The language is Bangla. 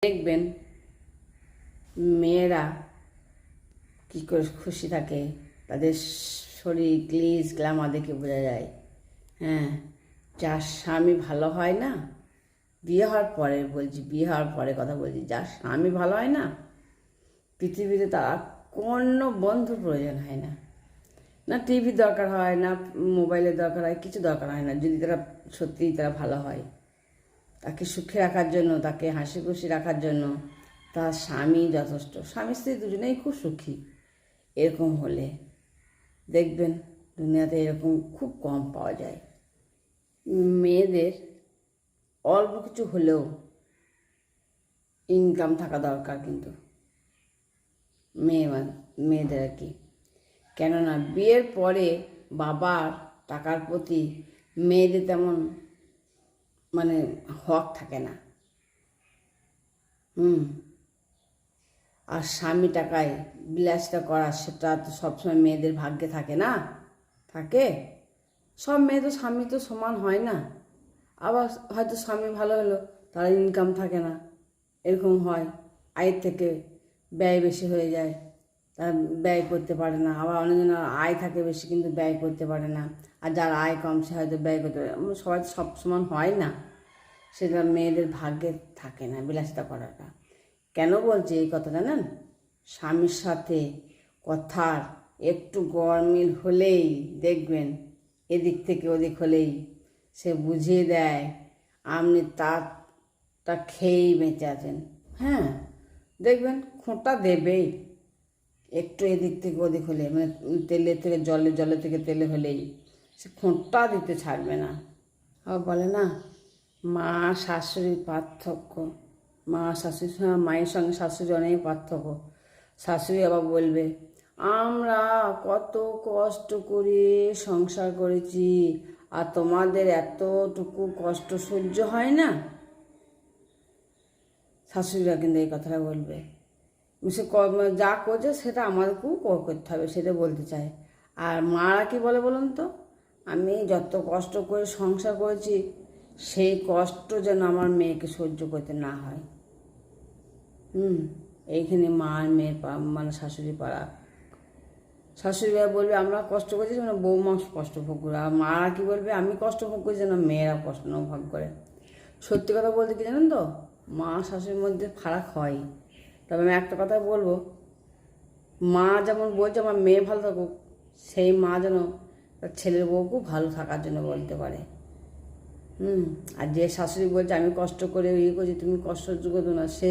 দেখবেন মেয়েরা কী করে খুশি থাকে, তাদের শরীর গ্লিজ গ্ল্যামার দেখে বোঝা যায়। হ্যাঁ, যার স্বামী ভালো হয় না, বিয়ে হওয়ার পরে বলছি, বিয়ে হওয়ার পরে কথা বলছি, যার স্বামী ভালো হয় না, পৃথিবীতে তার কোনো বন্ধুর প্রয়োজন হয় না। না টিভির দরকার হয়, না মোবাইলের দরকার হয়, কিছু দরকার হয় না। যদি তারা সত্যিই তারা ভালো হয়, তাকে সুখে রাখার জন্য, তাকে হাসি খুশি রাখার জন্য তার স্বামী যথেষ্ট। স্বামী স্ত্রী দুজনেই খুব সুখী। এরকম হলে দেখবেন দুনিয়াতে এরকম খুব কম পাওয়া যায়। মেয়েদের অল্প কিছু হলেও ইনকাম থাকা দরকার, কিন্তু মেয়েদের আর কি। কেননা বিয়ের পরে বাবার টাকার প্রতি মেয়েদের তেমন হক থাকে না। আর স্বামী টাকায় বিলাসটা করা, সেটা তো সবসময় মেয়েদের ভাগ্যে থাকে না। থাকে, সব মেয়ে তো স্বামী তো সমান হয় না। আবার হয়তো স্বামী ভালো হলো, তার ইনকাম থাকে না, এরকম হয়। আয়ের থেকে ব্যয় বেশি হয়ে যায়, তারা ব্যয় করতে পারে না। আবার অনেকজনের আয় থাকে বেশি কিন্তু ব্যয় করতে পারে না। আর যার আয় কম সে হয়তো ব্যয় করতে পারে। সবাই তো সব সমান হয় না, সেটা মেয়েদের ভাগ্যে থাকে না বিলাসিতা করাটা। কেন বলছি এই কথা জানেন? স্বামীর সাথে কথার একটু গরমিল হলেই দেখবেন, এদিক থেকে ওদিক হলেই সে বুঝিয়ে দেয় আপনি তারটা খেয়েই বেঁচে আছেন। হ্যাঁ, দেখবেন খোঁটা দেবেই। একটু এদিক থেকে ওদিক হলে, তেলের থেকে জলের থেকে তেলে হলেই সে খোঁটা দিতে ছাড়বে না। আবার বলে না, মা শাশুড়ির পার্থক্য, মায়ের সঙ্গে শাশুড়ি অনেক পার্থক্য। শাশুড়ি আবার বলবে, আমরা কত কষ্ট করে সংসার করেছি, আর তোমাদের এতটুকু কষ্ট সহ্য হয় না। শাশুড়িরা কিন্তু এই কথাটা বলবে। সে যা করছে সেটা আমাদেরকেও করতে হবে, সেটা বলতে চায়। আর মারা কি বলে বলুন তো, আমি যত কষ্ট করে সংসার করেছি সেই কষ্ট যেন আমার মেয়েকে সহ্য করতে না হয়। এইখানে মা আর মেয়ের শাশুড়ি পাড়া। শাশুড়িরা বলবে আমরা কষ্ট করছি যেন বৌমা কষ্ট ভোগ করে, আর মারা কি বলবে আমি কষ্ট ভোগ করছি যেন মেয়েরা কষ্ট না ভোগ করে। সত্যি কথা বলতে কি জানেন তো, মা শাশুড়ির মধ্যে ফারাক হয়। তবে আমি একটা কথা বলবো, মা যেমন বলছে আমার মেয়ে ভালো থাকুক, সেই মা যেন তার ছেলের বউকেও ভালো থাকার জন্য বলতে পারে। আর যে শাশুড়ি বলছে আমি কষ্ট করে ইয়ে করছি, তুমি কষ্ট করছো না, সে